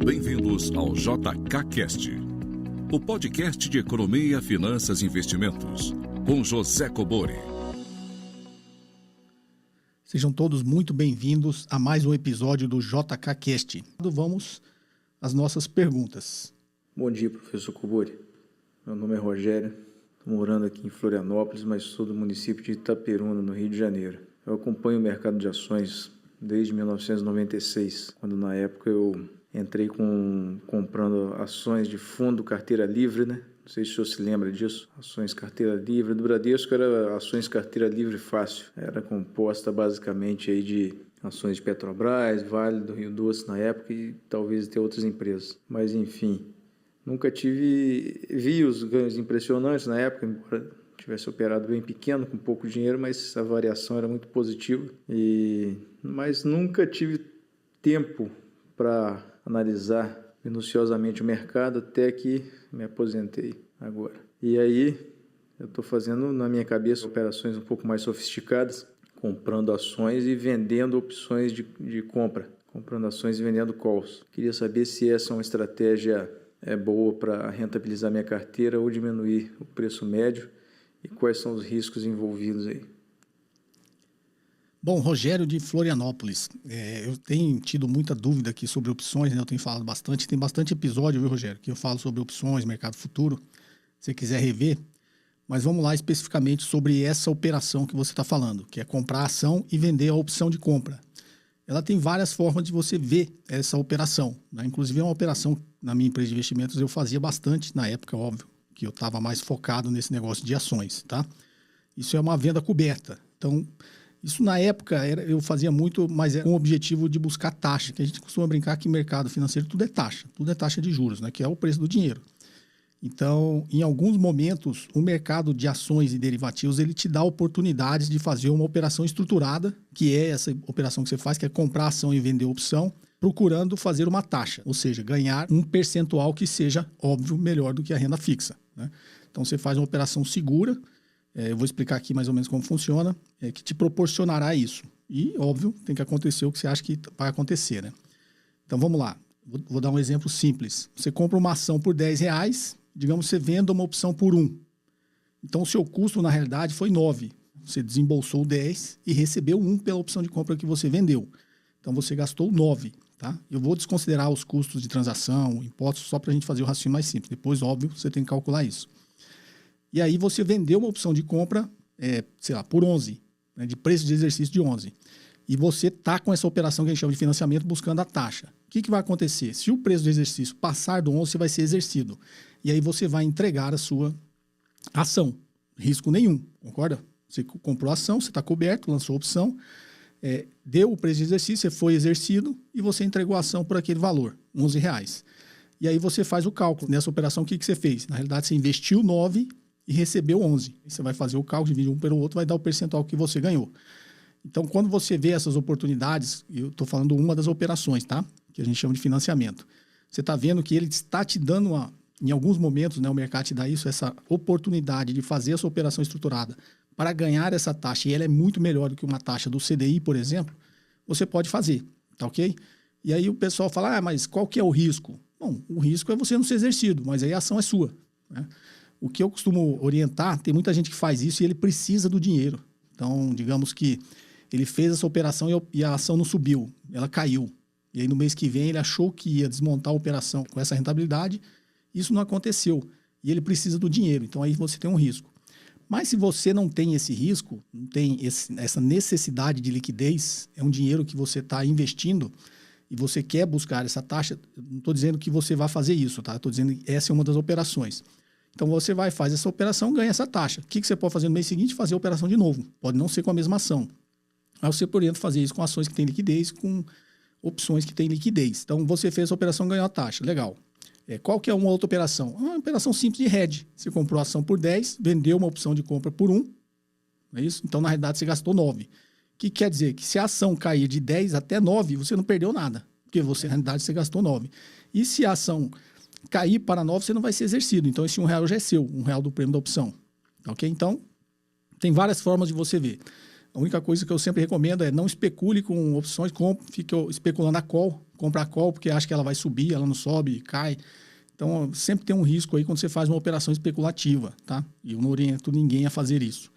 Bem-vindos ao JKCast, o podcast de economia, finanças e investimentos, com José Cobori. Sejam todos muito bem-vindos a mais um episódio do JKCast. Vamos às nossas perguntas. Bom dia, professor Cobori. Meu nome é Rogério, estou morando aqui em Florianópolis, mas sou do município de Itaperuna, no Rio de Janeiro. Eu acompanho o mercado de ações desde 1996, quando na época eu entrei comprando ações de fundo carteira livre, né? Não sei se o senhor se lembra disso. Ações carteira livre. Do Bradesco era ações carteira livre fácil. Era composta basicamente aí de ações de Petrobras, Vale, do Rio Doce na época e talvez até outras empresas. Mas enfim, nunca vi os ganhos impressionantes na época, embora tivesse operado bem pequeno, com pouco dinheiro, mas a variação era muito positiva. Mas nunca tive tempo para analisar minuciosamente o mercado até que me aposentei agora. E aí eu estou fazendo na minha cabeça operações um pouco mais sofisticadas, comprando ações e vendendo opções de compra, comprando ações e vendendo calls. Queria saber se essa é uma estratégia boa para rentabilizar minha carteira ou diminuir o preço médio e quais são os riscos envolvidos aí. Bom, Rogério de Florianópolis, eu tenho tido muita dúvida aqui sobre opções, né? Eu tenho falado bastante, tem bastante episódio, viu, Rogério, que eu falo sobre opções, mercado futuro, se você quiser rever. Mas vamos lá especificamente sobre essa operação que você está falando, que é comprar a ação e vender a opção de compra. Ela tem várias formas de você ver essa operação, né? Inclusive é uma operação na minha empresa de investimentos eu fazia bastante na época, óbvio, que eu estava mais focado nesse negócio de ações, tá? Isso é uma venda coberta. Então, isso na época eu fazia muito, mas com o objetivo de buscar taxa, que a gente costuma brincar que mercado financeiro tudo é taxa de juros, né? Que é o preço do dinheiro. Então, em alguns momentos, o mercado de ações e derivativos, ele te dá oportunidades de fazer uma operação estruturada, que é essa operação que você faz, que é comprar ação e vender opção, procurando fazer uma taxa, ou seja, ganhar um percentual que seja, óbvio, melhor do que a renda fixa, né? Então, você faz uma operação segura, eu vou explicar aqui mais ou menos como funciona, que te proporcionará isso. E, óbvio, tem que acontecer o que você acha que vai acontecer, né? Então, vamos lá. Vou dar um exemplo simples. Você compra uma ação por R$10, digamos, você venda uma opção por 1. Então, o seu custo, na realidade, foi 9. Você desembolsou 10 e recebeu 1 pela opção de compra que você vendeu. Então, você gastou 9, tá? Eu vou desconsiderar os custos de transação, impostos, só para a gente fazer o raciocínio mais simples. Depois, óbvio, você tem que calcular isso. E aí, você vendeu uma opção de compra, por 11, né, de preço de exercício de 11. E você está com essa operação que a gente chama de financiamento buscando a taxa. O que vai acontecer? Se o preço do exercício passar do 11, você vai ser exercido. E aí você vai entregar a sua ação. Risco nenhum, concorda? Você comprou a ação, você está coberto, lançou a opção, deu o preço de exercício, você foi exercido e você entregou a ação por aquele valor, R$11. E aí você faz o cálculo. Nessa operação, o que você fez? Na realidade, você investiu 9 e recebeu 11. Aí você vai fazer o cálculo, divide um pelo outro, vai dar o percentual que você ganhou. Então, quando você vê essas oportunidades, eu estou falando uma das operações, tá? Que a gente chama de financiamento. Você está vendo que ele está te dando, em alguns momentos, né, o mercado te dá isso, essa oportunidade de fazer essa operação estruturada para ganhar essa taxa, e ela é muito melhor do que uma taxa do CDI, por exemplo, você pode fazer, tá ok? E aí o pessoal fala, mas qual que é o risco? Bom, o risco é você não ser exercido, mas aí a ação é sua, né? O que eu costumo orientar, tem muita gente que faz isso e ele precisa do dinheiro. Então, digamos que ele fez essa operação e a ação não subiu, ela caiu. E aí no mês que vem ele achou que ia desmontar a operação com essa rentabilidade, isso não aconteceu. E ele precisa do dinheiro, então aí você tem um risco. Mas se você não tem esse risco, não tem essa necessidade de liquidez, é um dinheiro que você está investindo e você quer buscar essa taxa, não estou dizendo que você vai fazer isso, tá? Estou dizendo que essa é uma das operações. Então você vai, faz essa operação, ganha essa taxa. O que você pode fazer no mês seguinte? Fazer a operação de novo. Pode não ser com a mesma ação. Aí você orienta fazer isso com ações que têm liquidez, com opções que têm liquidez. Então, você fez a operação e ganhou a taxa. Legal. Qual que é uma outra operação? Uma operação simples de hedge. Você comprou a ação por 10, vendeu uma opção de compra por 1. Não é isso? Então, na realidade, você gastou 9. O que quer dizer? Que se a ação cair de 10 até 9, você não perdeu nada. Porque você, na realidade, você gastou 9. E se a ação cair para 9, você não vai ser exercido. Então, esse R$1 já é seu, R$1 do prêmio da opção. Ok? Então, tem várias formas de você ver. A única coisa que eu sempre recomendo é não especule com opções, fique especulando a call, compra a call porque acha que ela vai subir, ela não sobe, cai. Então, sempre tem um risco aí quando você faz uma operação especulativa, tá? E eu não oriento ninguém a fazer isso.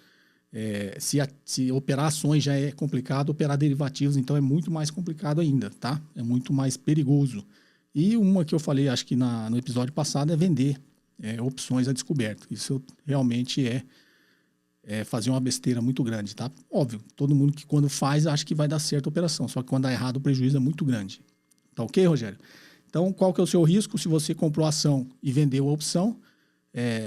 Se operar ações já é complicado, operar derivativos, então, é muito mais complicado ainda, tá? É muito mais perigoso. E uma que eu falei, acho que no episódio passado, é vender opções a descoberto. Isso realmente é fazer uma besteira muito grande, tá? Óbvio, todo mundo que quando faz acha que vai dar certo a operação, só que quando dá errado o prejuízo é muito grande. Tá ok, Rogério? Então, qual que é o seu risco se você comprou a ação e vendeu a opção?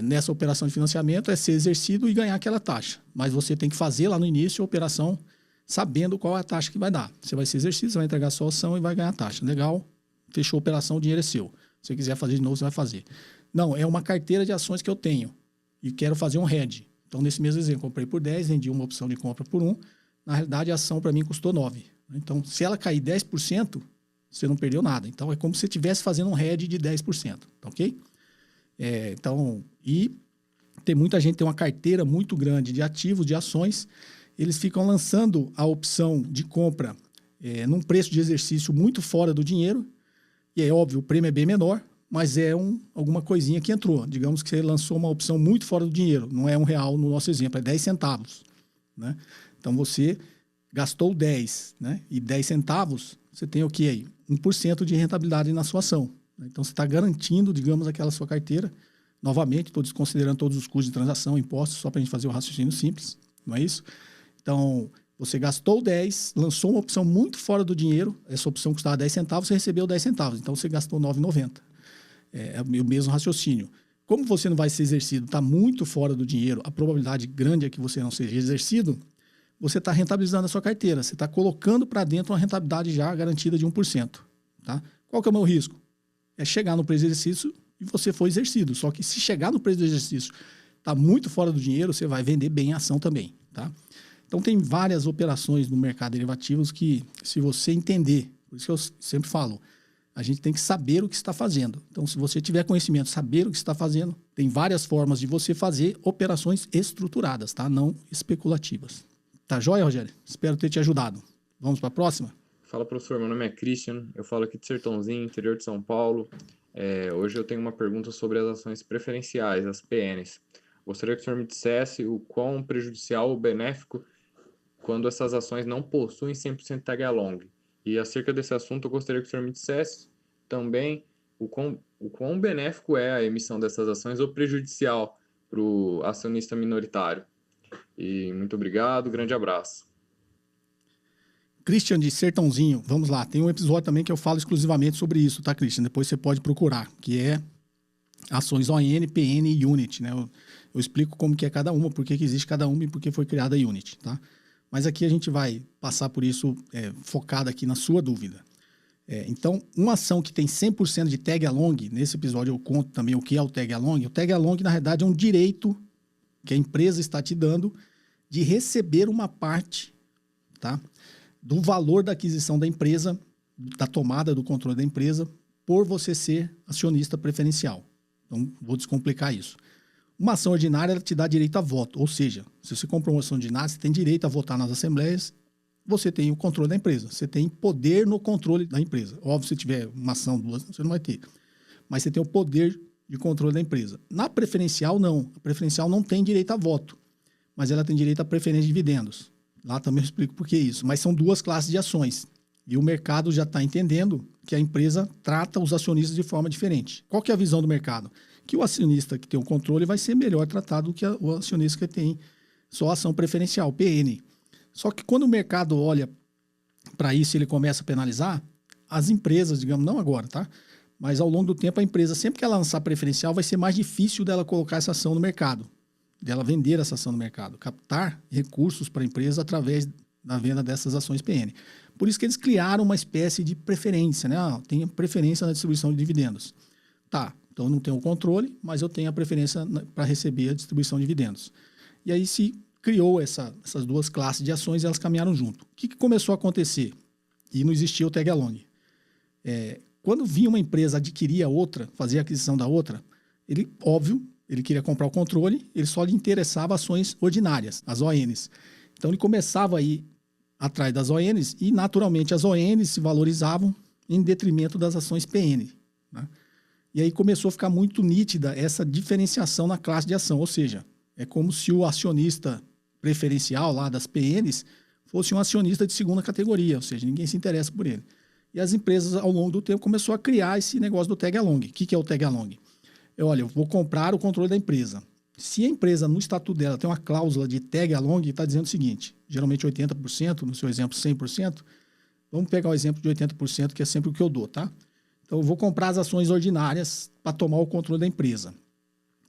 Nessa operação de financiamento é ser exercido e ganhar aquela taxa. Mas você tem que fazer lá no início a operação sabendo qual é a taxa que vai dar. Você vai ser exercido, você vai entregar a sua ação e vai ganhar a taxa. Legal, fechou a operação, o dinheiro é seu. Se você quiser fazer de novo, você vai fazer. Não, é uma carteira de ações que eu tenho e quero fazer um hedge. Então, nesse mesmo exemplo, comprei por 10, vendi uma opção de compra por 1. Na realidade, a ação para mim custou 9. Então, se ela cair 10%, você não perdeu nada. Então, é como se você estivesse fazendo um hedge de 10%. Tá ok? E tem muita gente que tem uma carteira muito grande de ativos, de ações. Eles ficam lançando a opção de compra num preço de exercício muito fora do dinheiro. E é óbvio, o prêmio é bem menor, mas é alguma coisinha que entrou. Digamos que você lançou uma opção muito fora do dinheiro. Não é R$1 no nosso exemplo, é 10 centavos. Né? Então, você gastou 10, né? E 10 centavos, você tem o que aí? 1% de rentabilidade na sua ação. Então, você está garantindo, digamos, aquela sua carteira. Novamente, estou desconsiderando todos os custos de transação, impostos, só para a gente fazer o raciocínio simples, não é isso? Então, você gastou 10, lançou uma opção muito fora do dinheiro, essa opção custava 10 centavos, você recebeu 10 centavos, então você gastou 9,90. É o mesmo raciocínio. Como você não vai ser exercido, está muito fora do dinheiro, a probabilidade grande é que você não seja exercido, você está rentabilizando a sua carteira, você está colocando para dentro uma rentabilidade já garantida de 1%. Tá? Qual que é o meu risco? É chegar no preço de exercício e você foi exercido. Só que se chegar no preço do exercício está muito fora do dinheiro, você vai vender bem a ação também. Tá? Então, tem várias operações no mercado de derivativos que, se você entender, por isso que eu sempre falo, a gente tem que saber o que está fazendo. Então, se você tiver conhecimento, saber o que está fazendo, tem várias formas de você fazer operações estruturadas, tá? Não especulativas. Tá joia, Rogério? Espero ter te ajudado. Vamos para a próxima? Fala, professor. Meu nome é Christian. Eu falo aqui de Sertãozinho, interior de São Paulo. Hoje eu tenho uma pergunta sobre as ações preferenciais, as PNs. Gostaria que o senhor me dissesse o quão prejudicial ou benéfico quando essas ações não possuem 100% tag along. E acerca desse assunto, eu gostaria que o senhor me dissesse também o quão benéfico é a emissão dessas ações ou prejudicial para o acionista minoritário. E muito obrigado, grande abraço. Christian de Sertãozinho, vamos lá. Tem um episódio também que eu falo exclusivamente sobre isso, tá, Christian? Depois você pode procurar, que é ações ON, PN e Unit, né? Eu explico como que é cada uma, por que existe cada uma e por que foi criada a Unit, tá? Mas aqui a gente vai passar por isso focado aqui na sua dúvida. Então, uma ação que tem 100% de tag along, nesse episódio eu conto também o que é o tag along. O tag along, na realidade, é um direito que a empresa está te dando de receber uma parte, tá, do valor da aquisição da empresa, da tomada do controle da empresa, por você ser acionista preferencial. Então, vou descomplicar isso. Uma ação ordinária, ela te dá direito a voto, ou seja, se você comprou uma ação ordinária, você tem direito a votar nas assembleias, você tem o controle da empresa, você tem poder no controle da empresa. Óbvio, se tiver uma ação, duas, você não vai ter. Mas você tem o poder de controle da empresa. Na preferencial, não. A preferencial não tem direito a voto, mas ela tem direito a preferência de dividendos. Lá também eu explico por que isso. Mas são duas classes de ações. E o mercado já está entendendo que a empresa trata os acionistas de forma diferente. Qual que é a visão do mercado? Que o acionista que tem o controle vai ser melhor tratado do que o acionista que tem só ação preferencial, PN. Só que quando o mercado olha para isso e ele começa a penalizar, as empresas, digamos, não agora, tá? Mas ao longo do tempo a empresa, sempre que ela lançar preferencial, vai ser mais difícil dela colocar essa ação no mercado, dela vender essa ação no mercado, captar recursos para a empresa através da venda dessas ações PN. Por isso que eles criaram uma espécie de preferência, né? Tem preferência na distribuição de dividendos. Tá, então eu não tenho o controle, mas eu tenho a preferência para receber a distribuição de dividendos. E aí se criou essas duas classes de ações e elas caminharam junto. O que começou a acontecer? E não existia o tag along. Quando vinha uma empresa adquirir a outra, fazer a aquisição da outra, ele queria comprar o controle, ele só lhe interessava ações ordinárias, as ONs. Então ele começava a ir atrás das ONs e naturalmente as ONs se valorizavam em detrimento das ações PN, né? E aí começou a ficar muito nítida essa diferenciação na classe de ação, ou seja, é como se o acionista preferencial lá das PNs fosse um acionista de segunda categoria, ou seja, ninguém se interessa por ele. E as empresas, ao longo do tempo, começou a criar esse negócio do tag along. O que é o tag along? Olha, eu vou comprar o controle da empresa. Se a empresa, no estatuto dela, tem uma cláusula de tag along, está dizendo o seguinte, geralmente 80%, no seu exemplo 100%, vamos pegar o exemplo de 80%, que é sempre o que eu dou, tá? Então, eu vou comprar as ações ordinárias para tomar o controle da empresa.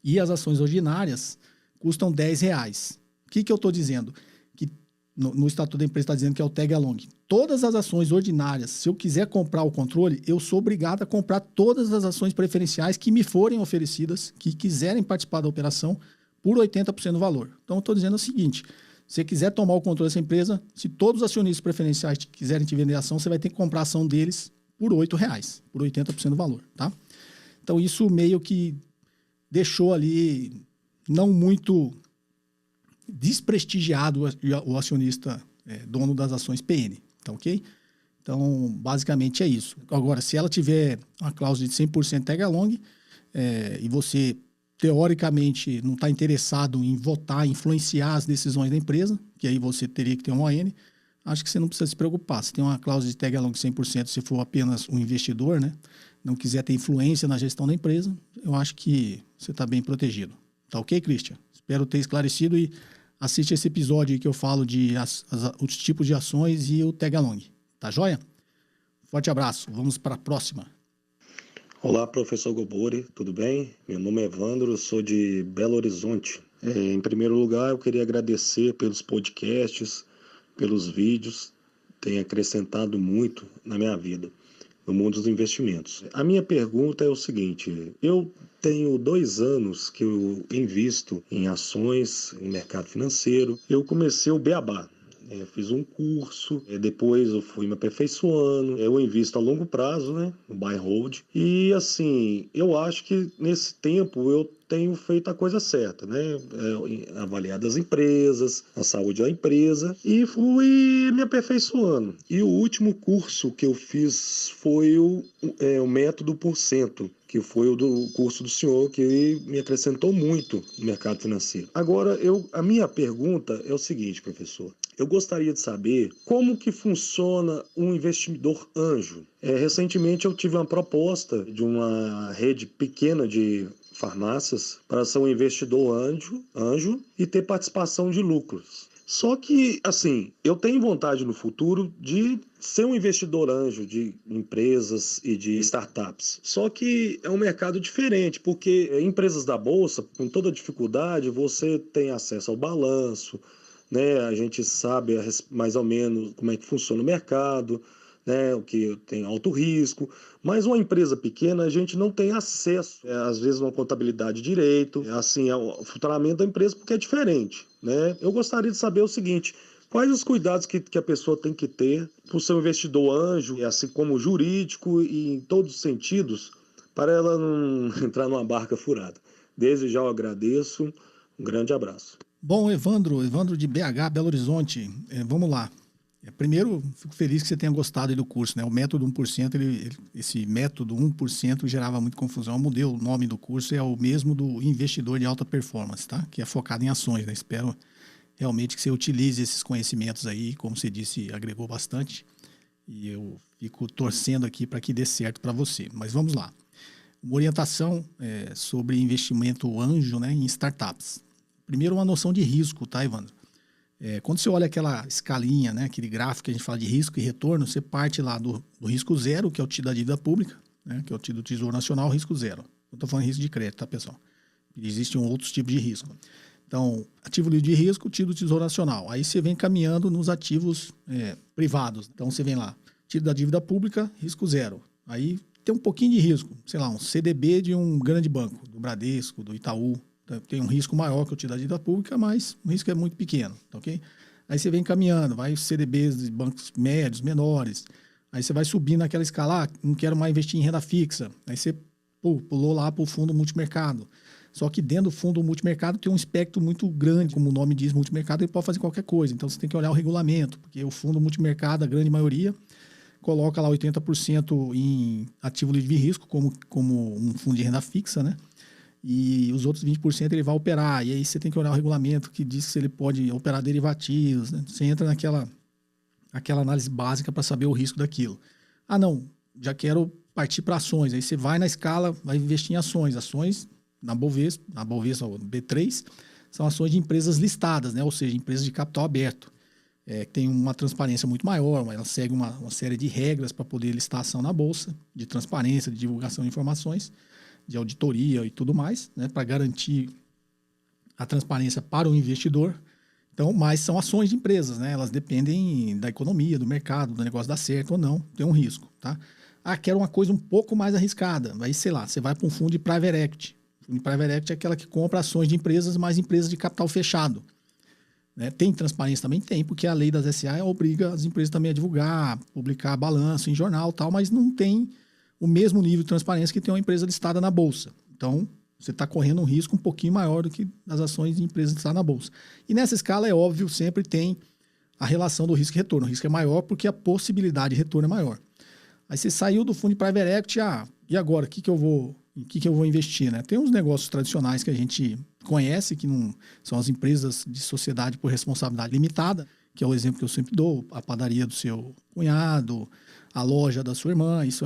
E as ações ordinárias custam R$10. O que eu estou dizendo? Que no estatuto da empresa está dizendo que é o tag along. Todas as ações ordinárias, se eu quiser comprar o controle, eu sou obrigado a comprar todas as ações preferenciais que me forem oferecidas, que quiserem participar da operação, por 80% do valor. Então, eu estou dizendo o seguinte, se você quiser tomar o controle dessa empresa, se todos os acionistas preferenciais quiserem te vender ação, você vai ter que comprar a ação deles por R$8, por 80% do valor, tá? Então, isso meio que deixou ali não muito desprestigiado o acionista dono das ações PN, tá ok? Então, basicamente é isso. Agora, se ela tiver uma cláusula de 100% tag along e você, teoricamente, não está interessado em votar, influenciar as decisões da empresa, que aí você teria que ter um ON, acho que você não precisa se preocupar. Se tem uma cláusula de tag along 100%, se for apenas um investidor, né, não quiser ter influência na gestão da empresa, eu acho que você está bem protegido. Tá ok, Christian? Espero ter esclarecido e assiste esse episódio aí que eu falo de os tipos de ações e o tag along. Tá joia? Forte abraço. Vamos para a próxima. Olá, professor Gobori, tudo bem? Meu nome é Evandro, eu sou de Belo Horizonte. Em primeiro lugar, eu queria agradecer pelos podcasts, pelos vídeos, tem acrescentado muito na minha vida, no mundo dos investimentos. A minha pergunta é o seguinte, eu tenho 2 anos que eu invisto em ações, em mercado financeiro, eu comecei o beabá. Fiz um curso, depois eu fui me aperfeiçoando, eu invisto a longo prazo, né, no buy and hold, e assim, eu acho que nesse tempo eu tenho feito a coisa certa, né, avaliado as empresas, a saúde da empresa, e fui me aperfeiçoando. E o último curso que eu fiz foi o método por cento, que foi o do curso do senhor, que me acrescentou muito no mercado financeiro. Agora, a minha pergunta é o seguinte, professor. Eu gostaria de saber como que funciona um investidor anjo. Recentemente eu tive uma proposta de uma rede pequena de farmácias para ser um investidor anjo e ter participação de lucros. Só que, assim, eu tenho vontade no futuro de ser um investidor anjo de empresas e de startups. Só que é um mercado diferente, porque empresas da Bolsa, com toda dificuldade, você tem acesso ao balanço, né? A gente sabe mais ou menos como é que funciona o mercado, né? O que tem alto risco, mas uma empresa pequena a gente não tem acesso, às vezes uma contabilidade direito, assim, o funcionamento da empresa porque é diferente, né? Eu gostaria de saber o seguinte, quais os cuidados que a pessoa tem que ter para o seu investidor anjo, assim como jurídico e em todos os sentidos, para ela não entrar numa barca furada. Desde já eu agradeço, um grande abraço. Bom, Evandro de BH, Belo Horizonte, vamos lá. Primeiro, fico feliz que você tenha gostado do curso, né? O método 1%, esse método 1% gerava muita confusão. Eu mudei o nome do curso, é o mesmo do investidor de alta performance, tá? Que é focado em ações, né? Espero realmente que você utilize esses conhecimentos aí, como você disse, agregou bastante. E eu fico torcendo aqui para que dê certo para você. Mas vamos lá. Uma orientação sobre investimento anjo, né, em startups. Primeiro, uma noção de risco, tá, Evandro? Quando você olha aquela escalinha, né, aquele gráfico que a gente fala de risco e retorno, você parte lá do risco zero, que é o título da dívida pública, né, que é o título do Tesouro Nacional, risco zero. Eu estou falando de risco de crédito, tá, pessoal? Existem outros tipos de risco. Então, ativo livre de risco, título do Tesouro Nacional. Aí você vem caminhando nos ativos privados. Então, você vem lá, título da dívida pública, risco zero. Aí tem um pouquinho de risco, sei lá, um CDB de um grande banco, do Bradesco, do Itaú. Tem um risco maior que o título da dívida pública, mas o risco é muito pequeno, tá ok? Aí você vem caminhando, vai CDBs de bancos médios, menores. Aí você vai subindo naquela escala, não quero mais investir em renda fixa. Aí você pulou lá para o fundo multimercado. Só que dentro do fundo multimercado tem um espectro muito grande, como o nome diz, multimercado, ele pode fazer qualquer coisa. Então, você tem que olhar o regulamento, porque o fundo multimercado, a grande maioria, coloca lá 80% em ativo livre de risco, como um fundo de renda fixa, né? E os outros 20% ele vai operar. E aí você tem que olhar o regulamento que diz que ele pode operar derivativos, né? Você entra naquela análise básica para saber o risco daquilo. Ah, não, já quero partir para ações. Aí você vai na escala, vai investir em ações. Ações na Bovespa, ou B3, são ações de empresas listadas, né? Ou seja, empresas de capital aberto. Tem uma transparência muito maior, mas ela segue uma série de regras para poder listar a ação na Bolsa, de transparência, de divulgação de informações, de auditoria e tudo mais, né? Para garantir a transparência para o investidor. Então, mas são ações de empresas, né? Elas dependem da economia, do mercado, do negócio dar certo ou não, tem um risco, tá? Ah, quero uma coisa um pouco mais arriscada. Aí, sei lá, você vai para um fundo de private equity. O fundo de private equity é aquela que compra ações de empresas, mas empresas de capital fechado. Né? Tem transparência? Também tem, porque a lei das SA obriga as empresas também a divulgar, publicar balanço em jornal e tal, mas não tem o mesmo nível de transparência que tem uma empresa listada na Bolsa. Então, você está correndo um risco um pouquinho maior do que as ações de empresas listadas na Bolsa. E nessa escala, é óbvio, sempre tem a relação do risco e retorno. O risco é maior porque a possibilidade de retorno é maior. Aí você saiu do fundo de private equity, e agora? Em que eu vou investir? Né? Tem uns negócios tradicionais que a gente conhece, que não são as empresas de sociedade por responsabilidade limitada, que é o exemplo que eu sempre dou, a padaria do seu cunhado, a loja da sua irmã. Isso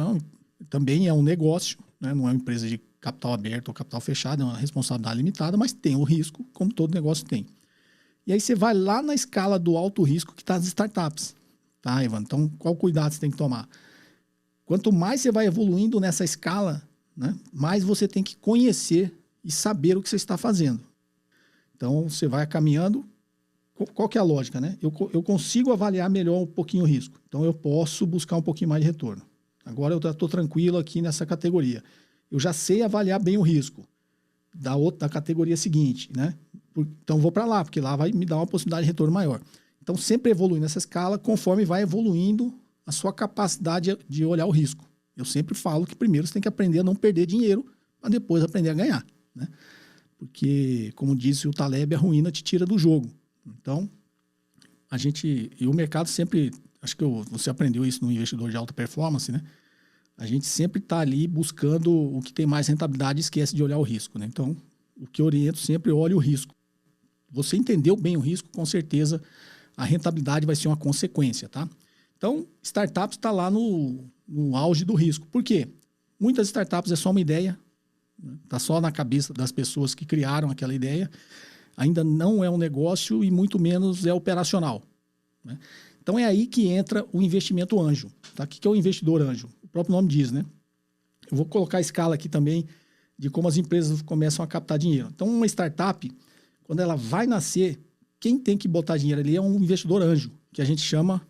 também é um negócio, né? Não é uma empresa de capital aberto ou capital fechado, é uma responsabilidade limitada, mas tem o risco, como todo negócio tem. E aí você vai lá na escala do alto risco que está as startups. Tá, Ivan? Então, qual cuidado você tem que tomar? Quanto mais você vai evoluindo nessa escala, né, mais você tem que conhecer e saber o que você está fazendo. Então, você vai caminhando. Qual que é a lógica? Né? Eu consigo avaliar melhor um pouquinho o risco. Então, eu posso buscar um pouquinho mais de retorno. Agora, eu estou tranquilo aqui nessa categoria. Eu já sei avaliar bem o risco da categoria seguinte. Né? Então, vou para lá, porque lá vai me dar uma possibilidade de retorno maior. Então, sempre evolui nessa escala conforme vai evoluindo a sua capacidade de olhar o risco. Eu sempre falo que primeiro você tem que aprender a não perder dinheiro para depois aprender a ganhar. Né? Porque, como disse o Taleb, a ruína te tira do jogo. Então, e o mercado sempre, acho que você aprendeu isso no investidor de alta performance, né? A gente sempre está ali buscando o que tem mais rentabilidade e esquece de olhar o risco. Né? Então, o que eu oriento sempre, olhe o risco. Você entendeu bem o risco, com certeza a rentabilidade vai ser uma consequência, tá? Então, startups está lá no auge do risco. Por quê? Muitas startups é só uma ideia, está só na cabeça das pessoas que criaram aquela ideia, ainda não é um negócio e muito menos é operacional. Né? Então, é aí que entra o investimento anjo. Tá? O que é o investidor anjo? O próprio nome diz, né? Eu vou colocar a escala aqui também de como as empresas começam a captar dinheiro. Então, uma startup, quando ela vai nascer, quem tem que botar dinheiro ali é um investidor anjo, que a gente chama...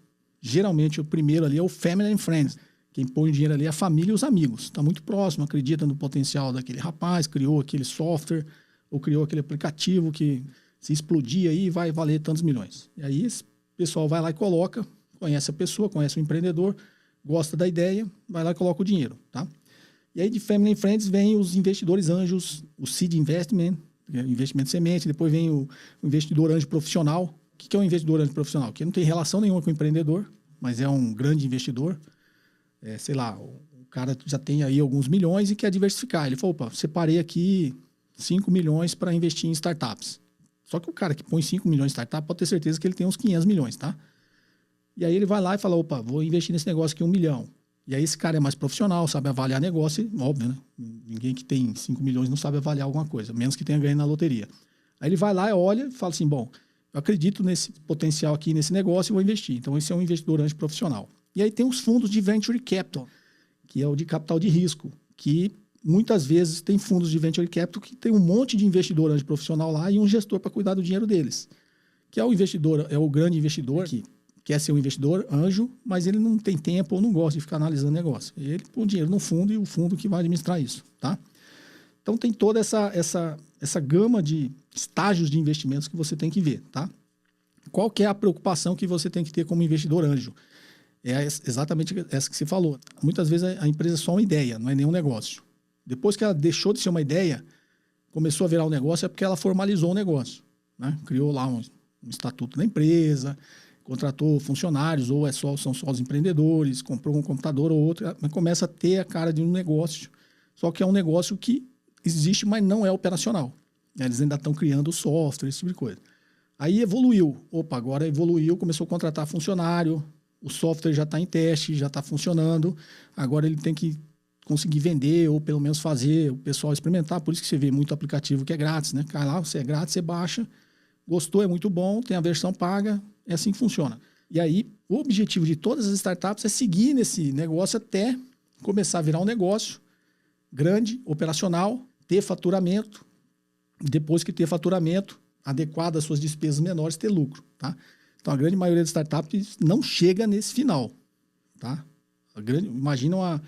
Geralmente, o primeiro ali é o Family and Friends. Quem põe o dinheiro ali é a família e os amigos. Está muito próximo, acredita no potencial daquele rapaz, criou aquele software ou criou aquele aplicativo que se explodir aí vai valer tantos milhões. E aí esse pessoal vai lá e coloca, conhece a pessoa, conhece o empreendedor, gosta da ideia, vai lá e coloca o dinheiro. Tá? E aí de Family and Friends vem os investidores anjos, o Seed Investment, investimento semente, depois vem o investidor anjo profissional. O que é um investidor anjo profissional? Que não tem relação nenhuma com o empreendedor, mas é um grande investidor. Sei lá, o cara já tem aí alguns milhões e quer diversificar. Ele falou, opa, separei aqui 5 milhões para investir em startups. Só que o cara que põe 5 milhões em startup pode ter certeza que ele tem uns 500 milhões, tá? E aí ele vai lá e fala, opa, vou investir nesse negócio aqui 1 milhão. E aí esse cara é mais profissional, sabe avaliar negócio, óbvio, né? Ninguém que tem 5 milhões não sabe avaliar alguma coisa, menos que tenha ganho na loteria. Aí ele vai lá, olha e fala assim, bom, eu acredito nesse potencial aqui, nesse negócio e vou investir. Então, esse é um investidor anjo profissional. E aí tem os fundos de Venture Capital, que é o de capital de risco, que muitas vezes tem fundos de Venture Capital que tem um monte de investidor anjo profissional lá e um gestor para cuidar do dinheiro deles. Que é o investidor, é o grande investidor que quer ser um investidor anjo, mas ele não tem tempo ou não gosta de ficar analisando negócio. Ele põe o dinheiro no fundo e o fundo que vai administrar isso, tá? Então, tem toda essa gama de estágios de investimentos que você tem que ver, tá? Qual que é a preocupação que você tem que ter como investidor anjo? É exatamente essa que você falou. Muitas vezes a empresa é só uma ideia, não é nenhum negócio. Depois que ela deixou de ser uma ideia, começou a virar um negócio é porque ela formalizou o negócio, né? Criou lá um estatuto da empresa, contratou funcionários, ou são só os empreendedores, comprou um computador ou outro, começa a ter a cara de um negócio, só que é um negócio que existe, mas não é operacional. Eles ainda estão criando software, esse tipo de coisa. Aí evoluiu. Opa, agora evoluiu, começou a contratar funcionário, o software já está em teste, já está funcionando, agora ele tem que conseguir vender ou pelo menos fazer o pessoal experimentar. Por isso que você vê muito aplicativo que é grátis, né? Cai lá, você é grátis, você baixa, gostou, é muito bom, tem a versão paga, é assim que funciona. E aí, o objetivo de todas as startups é seguir nesse negócio até começar a virar um negócio grande, operacional, ter faturamento, depois que ter faturamento, adequado às suas despesas menores, ter lucro, tá? Então, a grande maioria das startups não chega nesse final, tá? Imagina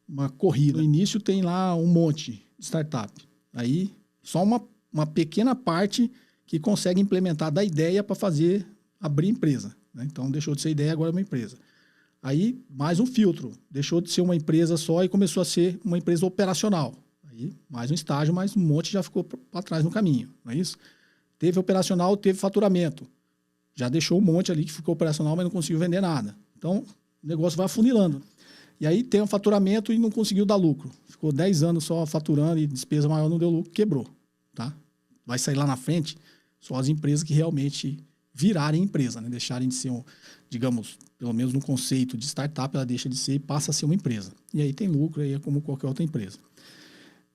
uma corrida. No início tem lá um monte de startup. Aí, só uma pequena parte que consegue implementar da ideia para abrir empresa, né? Então, deixou de ser ideia, agora é uma empresa. Aí, mais um filtro. Deixou de ser uma empresa só e começou a ser uma empresa operacional. Aí, mais um estágio, mas um monte já ficou para trás no caminho, não é isso? Teve operacional, teve faturamento. Já deixou um monte ali que ficou operacional, mas não conseguiu vender nada. Então, o negócio vai afunilando. E aí tem um faturamento e não conseguiu dar lucro. Ficou 10 anos só faturando e despesa maior não deu lucro, quebrou, tá? Vai sair lá na frente só as empresas que realmente virarem empresa, né? Deixarem de ser, digamos, pelo menos no conceito de startup, ela deixa de ser e passa a ser uma empresa. E aí tem lucro, aí é como qualquer outra empresa.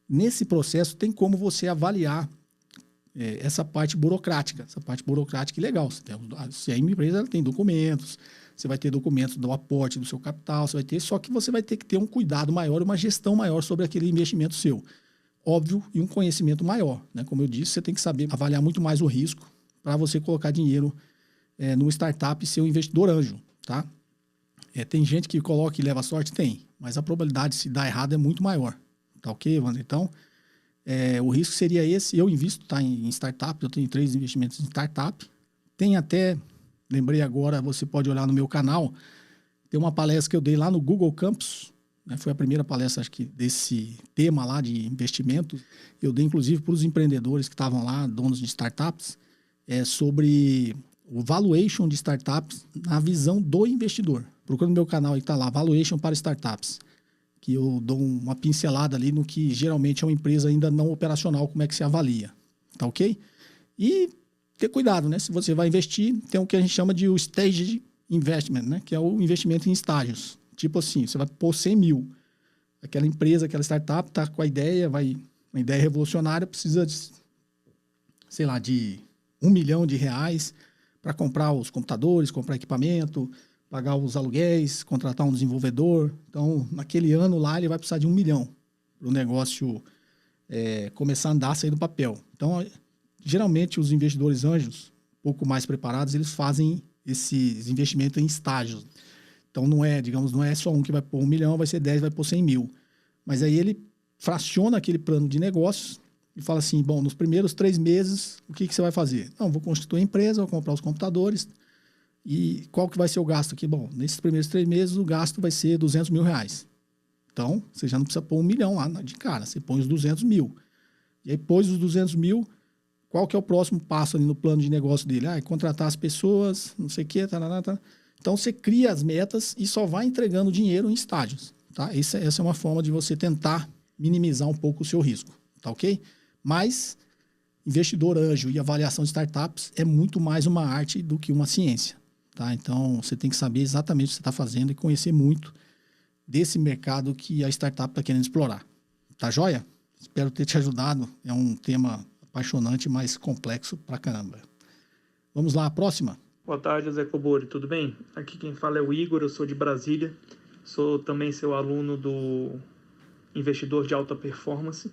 Nesse processo tem como você avaliar essa parte burocrática. Essa parte burocrática é legal. Se a empresa ela tem documentos, você vai ter documentos do aporte do seu capital, você vai ter, só que você vai ter que ter um cuidado maior, uma gestão maior sobre aquele investimento seu. Óbvio, e um conhecimento maior, né? Como eu disse, você tem que saber avaliar muito mais o risco para você colocar dinheiro no startup e ser um investidor anjo, tá? Tem gente que coloca e leva sorte? Tem, mas a probabilidade de se dar errado é muito maior. Tá ok, Wander? Então, o risco seria esse. Eu invisto em startup, eu tenho 3 investimentos em startup. Tem até, lembrei agora, você pode olhar no meu canal, tem uma palestra que eu dei lá no Google Campus, né? Foi a primeira palestra, acho que, desse tema lá de investimento. Eu dei, inclusive, para os empreendedores que estavam lá, donos de startups, sobre o valuation de startups na visão do investidor. Procura no meu canal aí, está lá, Valuation para Startups, que eu dou uma pincelada ali no que geralmente é uma empresa ainda não operacional, como é que se avalia, tá ok? E ter cuidado, né? Se você vai investir, tem o que a gente chama de o stage investment, né? Que é o investimento em estágios. Tipo assim, você vai pôr 100 mil. Aquela empresa, aquela startup está com a ideia, uma ideia revolucionária, precisa de, sei lá, de R$1 milhão para comprar os computadores, comprar equipamento, pagar os aluguéis, contratar um desenvolvedor. Então, naquele ano lá, ele vai precisar de R$1 milhão para o negócio começar a andar, sair do papel. Então, geralmente, os investidores anjos, um pouco mais preparados, eles fazem esses investimentos em estágios. Então, não é só um que vai pôr R$1 milhão, vai ser 10, vai pôr 100 mil. Mas aí ele fraciona aquele plano de negócios e fala assim, bom, nos primeiros 3 meses, o que você vai fazer? Não, vou constituir a empresa, vou comprar os computadores. E qual que vai ser o gasto aqui? Bom, nesses primeiros 3 meses, o gasto vai ser R$200 mil. Então, você já não precisa pôr R$1 milhão lá de cara, você põe os 200 mil. E aí, pôs os 200 mil, qual que é o próximo passo ali no plano de negócio dele? É contratar as pessoas, não sei o quê, tá. Então, você cria as metas e só vai entregando dinheiro em estágios, tá? Essa é uma forma de você tentar minimizar um pouco o seu risco, tá ok? Mas, investidor anjo e avaliação de startups é muito mais uma arte do que uma ciência, tá? Então, você tem que saber exatamente o que você está fazendo e conhecer muito desse mercado que a startup está querendo explorar. Tá joia? Espero ter te ajudado. É um tema apaixonante, mas complexo pra caramba. Vamos lá, a próxima. Boa tarde, José Cobori, tudo bem? Aqui quem fala é o Igor, eu sou de Brasília. Sou também seu aluno do Investidor de Alta Performance.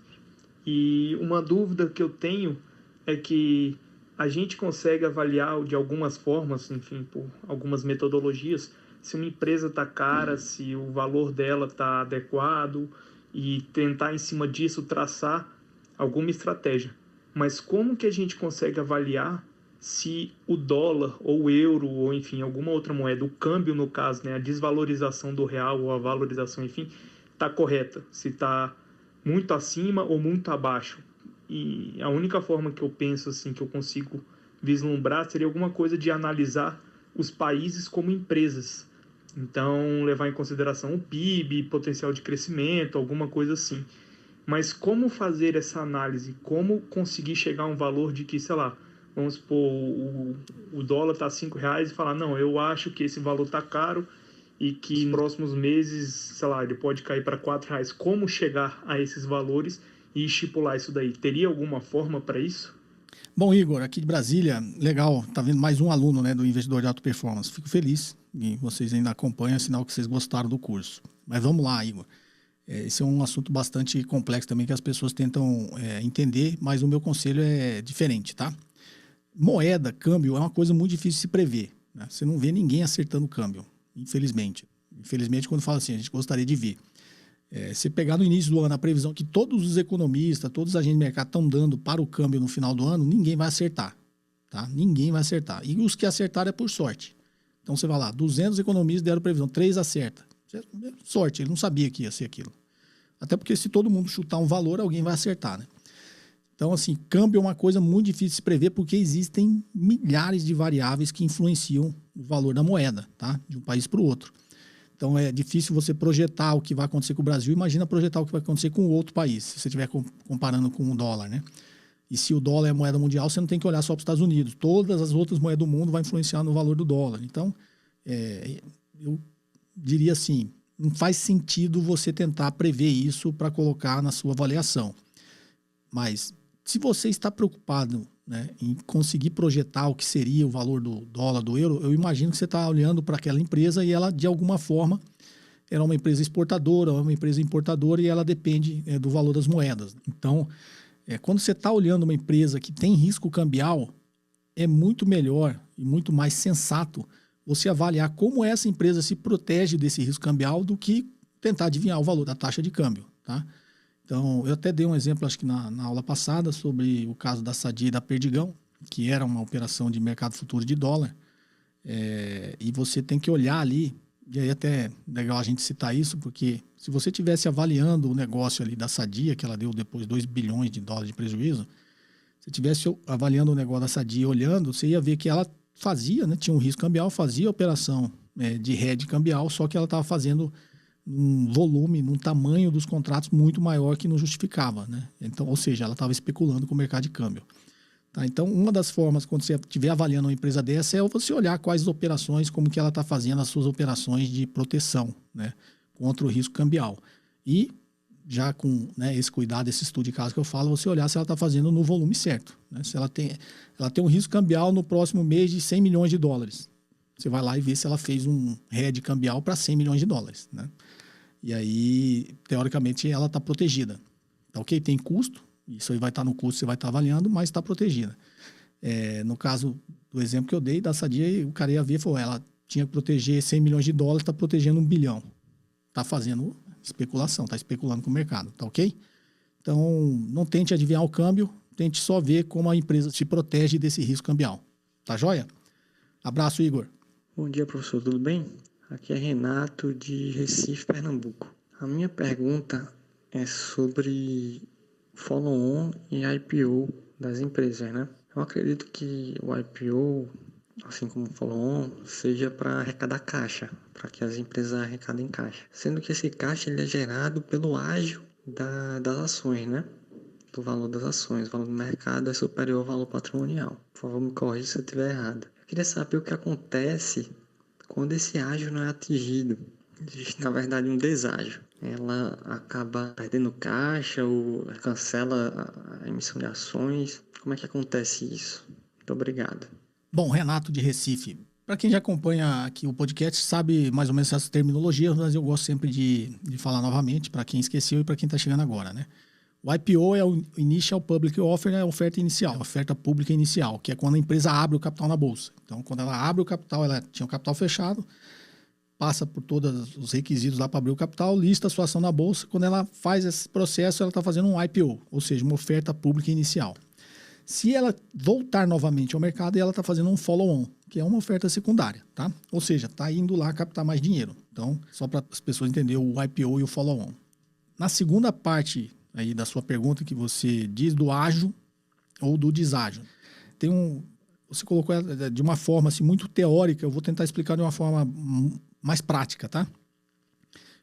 E uma dúvida que eu tenho é que a gente consegue avaliar de algumas formas, enfim, por algumas metodologias, se uma empresa está cara, se o valor dela está adequado e tentar em cima disso traçar alguma estratégia. Mas como que a gente consegue avaliar se o dólar ou o euro ou enfim alguma outra moeda, o câmbio no caso, né, a desvalorização do real ou a valorização, enfim, está correta, se está muito acima ou muito abaixo? e a única forma que eu penso assim, que eu consigo vislumbrar, seria alguma coisa de analisar os países como empresas. Então, levar em consideração o PIB, potencial de crescimento, alguma coisa assim. Mas como fazer essa análise? Como conseguir chegar a um valor de que, sei lá, vamos supor, o dólar está R$5 e falar, não, eu acho que esse valor está caro e que nos próximos meses, sei lá, ele pode cair para R$4. Como chegar a esses valores e estipular isso daí? Teria alguma forma para isso? Bom, Igor, aqui de Brasília, legal, tá vendo mais um aluno, né, do Investidor de Alta Performance. Fico feliz e vocês ainda acompanham, é sinal que vocês gostaram do curso. Mas vamos lá, Igor. Esse é um assunto bastante complexo também que as pessoas tentam entender, mas o meu conselho é diferente, tá? Moeda, câmbio, é uma coisa muito difícil de se prever, né? Você não vê ninguém acertando o câmbio, infelizmente. Infelizmente, quando fala assim, a gente gostaria de ver. Se pegar no início do ano a previsão que todos os economistas, todos os agentes de mercado estão dando para o câmbio no final do ano, ninguém vai acertar, tá? Ninguém vai acertar. E os que acertaram é por sorte. Então você vai lá, 200 economistas deram previsão, 3 acerta. Sorte, ele não sabia que ia ser aquilo. Até porque se todo mundo chutar um valor, alguém vai acertar, né? Então, assim, câmbio é uma coisa muito difícil de se prever porque existem milhares de variáveis que influenciam o valor da moeda, tá? De um país para o outro. Então, é difícil você projetar o que vai acontecer com o Brasil. Imagina projetar o que vai acontecer com outro país, se você estiver comparando com o dólar, né? E se o dólar é a moeda mundial, você não tem que olhar só para os Estados Unidos. Todas as outras moedas do mundo vão influenciar no valor do dólar. Então, eu diria assim, não faz sentido você tentar prever isso para colocar na sua avaliação. Mas, se você está preocupado, né, em conseguir projetar o que seria o valor do dólar, do euro, eu imagino que você está olhando para aquela empresa e ela, de alguma forma, era uma empresa exportadora, uma empresa importadora e ela depende do valor das moedas. Então, quando você está olhando uma empresa que tem risco cambial, é muito melhor e muito mais sensato você avaliar como essa empresa se protege desse risco cambial do que tentar adivinhar o valor da taxa de câmbio, tá? Então, eu até dei um exemplo, acho que na aula passada, sobre o caso da Sadia e da Perdigão, que era uma operação de mercado futuro de dólar. E você tem que olhar ali, e aí até é legal a gente citar isso, porque se você estivesse avaliando o negócio ali da Sadia, que ela deu depois 2 bilhões de dólares de prejuízo, se estivesse avaliando o negócio da Sadia olhando, você ia ver que ela fazia, né, tinha um risco cambial, fazia operação de hedge cambial, só que ela estava fazendo um volume, num tamanho dos contratos muito maior que não justificava, né? Então, ou seja, ela estava especulando com o mercado de câmbio. Tá? Então, uma das formas, quando você estiver avaliando uma empresa dessa, é você olhar quais operações, como que ela está fazendo as suas operações de proteção, né, contra o risco cambial. E, já com, né, esse cuidado, esse estudo de caso que eu falo, você olhar se ela está fazendo no volume certo, né? Se ela tem um risco cambial no próximo mês de 100 milhões de dólares. Você vai lá e vê se ela fez um hedge cambial para 100 milhões de dólares, né? E aí, teoricamente, ela está protegida. Tá, ok? Tem custo, isso aí vai estar no custo, você vai estar avaliando, mas está protegida. No caso do exemplo que eu dei, da Sadia, o cara ia ver e falou, ela tinha que proteger 100 milhões de dólares, está protegendo 1 bilhão. Está fazendo especulação, está especulando com o mercado, tá ok? Então, não tente adivinhar o câmbio, tente só ver como a empresa se protege desse risco cambial. Tá joia? Abraço, Igor. Bom dia, professor, tudo bem? Aqui é Renato, de Recife, Pernambuco. A minha pergunta é sobre follow-on e IPO das empresas, né? Eu acredito que o IPO, assim como o follow-on, seja para arrecadar caixa, para que as empresas arrecadem caixa. Sendo que esse caixa ele é gerado pelo ágio das ações, né? Do valor das ações. O valor do mercado é superior ao valor patrimonial. Por favor, me corrija se eu estiver errado. Eu queria saber o que acontece quando esse ágio não é atingido. Existe, na verdade, um deságio. Ela acaba perdendo caixa ou cancela a emissão de ações. Como é que acontece isso? Muito obrigado. Bom, Renato de Recife. Para quem já acompanha aqui o podcast, sabe mais ou menos essa terminologia, mas eu gosto sempre de falar novamente para quem esqueceu e para quem está chegando agora, né? O IPO é o Initial Public Offer, é a oferta inicial, a oferta pública inicial, que é quando a empresa abre o capital na bolsa. Então, quando ela abre o capital, ela tinha o capital fechado, passa por todos os requisitos lá para abrir o capital, lista a sua ação na bolsa. Quando ela faz esse processo, ela está fazendo um IPO, ou seja, uma oferta pública inicial. Se ela voltar novamente ao mercado, ela está fazendo um follow-on, que é uma oferta secundária, tá? Ou seja, está indo lá captar mais dinheiro. Então, só para as pessoas entenderem o IPO e o follow-on. Na segunda parte aí da sua pergunta, que você diz do ágil ou do deságil. Você colocou de uma forma assim, muito teórica, eu vou tentar explicar de uma forma mais prática, tá?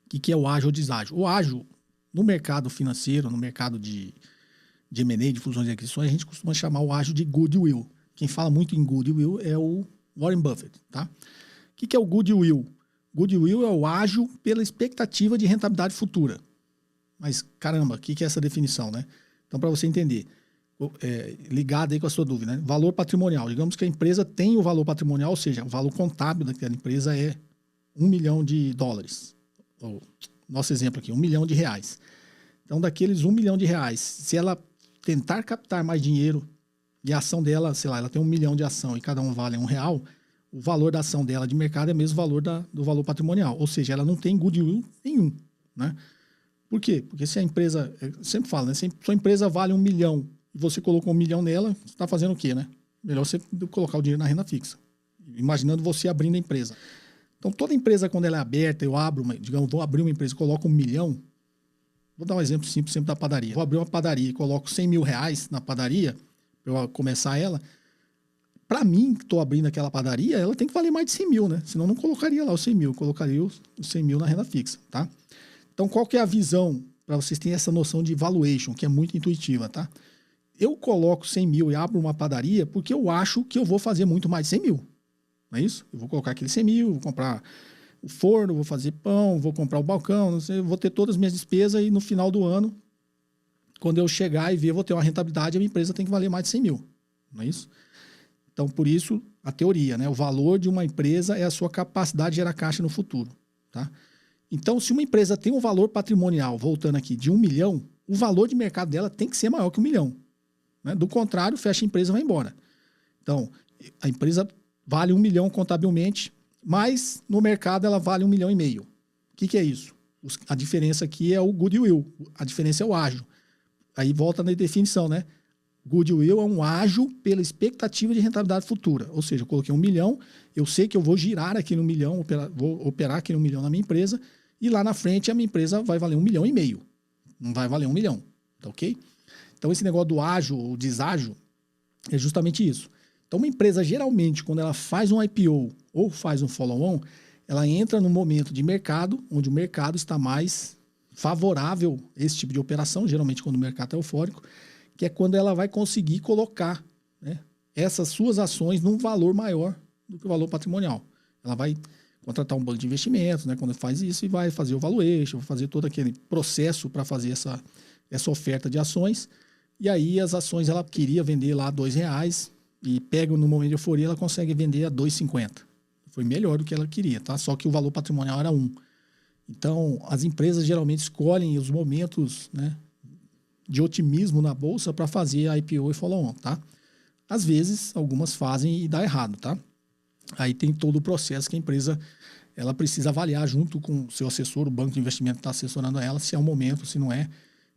O que é o ágil ou deságil? O ágil, no mercado financeiro, no mercado de M&A, de fusões e aquisições, a gente costuma chamar o ágil de goodwill. Quem fala muito em goodwill é o Warren Buffett, tá? O que é o goodwill? Goodwill é o ágil pela expectativa de rentabilidade futura. Mas, caramba, o que é essa definição, né? Então, para você entender, ligado aí com a sua dúvida, né? Valor patrimonial. Digamos que a empresa tem o valor patrimonial, ou seja, o valor contábil daquela empresa é $1 milhão. Nosso exemplo aqui, R$1 milhão. Então, daqueles R$1 milhão, se ela tentar captar mais dinheiro e a ação dela, sei lá, ela tem 1 milhão de ação e cada um vale R$1, o valor da ação dela de mercado é o mesmo valor do valor patrimonial. Ou seja, ela não tem goodwill nenhum, né? Por quê? Porque se a empresa, eu sempre falo, né? Se a sua empresa vale 1 milhão e você colocou 1 milhão nela, você está fazendo o quê, né? Melhor você colocar o dinheiro na renda fixa. Imaginando você abrindo a empresa. Então, toda empresa, quando ela é aberta, eu abro, vou abrir uma empresa e coloco 1 milhão. Vou dar um exemplo simples sempre da padaria. Vou abrir uma padaria e coloco R$100 mil na padaria, para eu começar ela. Para mim, que estou abrindo aquela padaria, ela tem que valer mais de 100 mil, né? Senão eu não colocaria lá os 100 mil, eu colocaria os 100 mil na renda fixa, tá? Então, qual que é a visão para vocês terem essa noção de valuation, que é muito intuitiva, tá? Eu coloco 100 mil e abro uma padaria porque eu acho que eu vou fazer muito mais de 100 mil. Não é isso? Eu vou colocar aquele 100 mil, vou comprar o forno, vou fazer pão, vou comprar o balcão, não sei, vou ter todas as minhas despesas e no final do ano, quando eu chegar e ver, eu vou ter uma rentabilidade, a minha empresa tem que valer mais de 100 mil. Não é isso? Então, por isso, a teoria, né? O valor de uma empresa é a sua capacidade de gerar caixa no futuro, tá? Então, se uma empresa tem um valor patrimonial, voltando aqui, de 1 milhão, o valor de mercado dela tem que ser maior que 1 milhão. Né? Do contrário, fecha a empresa e vai embora. Então, a empresa vale 1 milhão contabilmente, mas no mercado ela vale 1,5 milhão. O que é isso? A diferença aqui é o goodwill, a diferença é o ágio. Aí volta na definição, né? Goodwill é um ágio pela expectativa de rentabilidade futura. Ou seja, eu coloquei 1 milhão, eu sei que eu vou girar aqui no 1 milhão, vou operar aqui no 1 milhão na minha empresa, e lá na frente a minha empresa vai valer 1,5 milhão. Não vai valer 1 milhão. Tá ok? Então, esse negócio do ágio ou deságio é justamente isso. Então, uma empresa, geralmente, quando ela faz um IPO ou faz um follow-on, ela entra num momento de mercado, onde o mercado está mais favorável a esse tipo de operação, geralmente quando o mercado é eufórico, que é quando ela vai conseguir colocar, né, essas suas ações num valor maior do que o valor patrimonial. Ela vai contratar um banco de investimentos, né, quando faz isso, e vai fazer o valuation, vai fazer todo aquele processo para fazer essa oferta de ações. E aí as ações ela queria vender lá R$2 e pega no momento de euforia, ela consegue vender a R$2,50. Foi melhor do que ela queria, tá? Só que o valor patrimonial era 1. Então, as empresas geralmente escolhem os momentos, né, de otimismo na bolsa para fazer a IPO e follow-on, tá? Às vezes, algumas fazem e dá errado, tá? Aí tem todo o processo que a empresa ela precisa avaliar junto com o seu assessor, o banco de investimento está assessorando ela, se é o momento, se não é,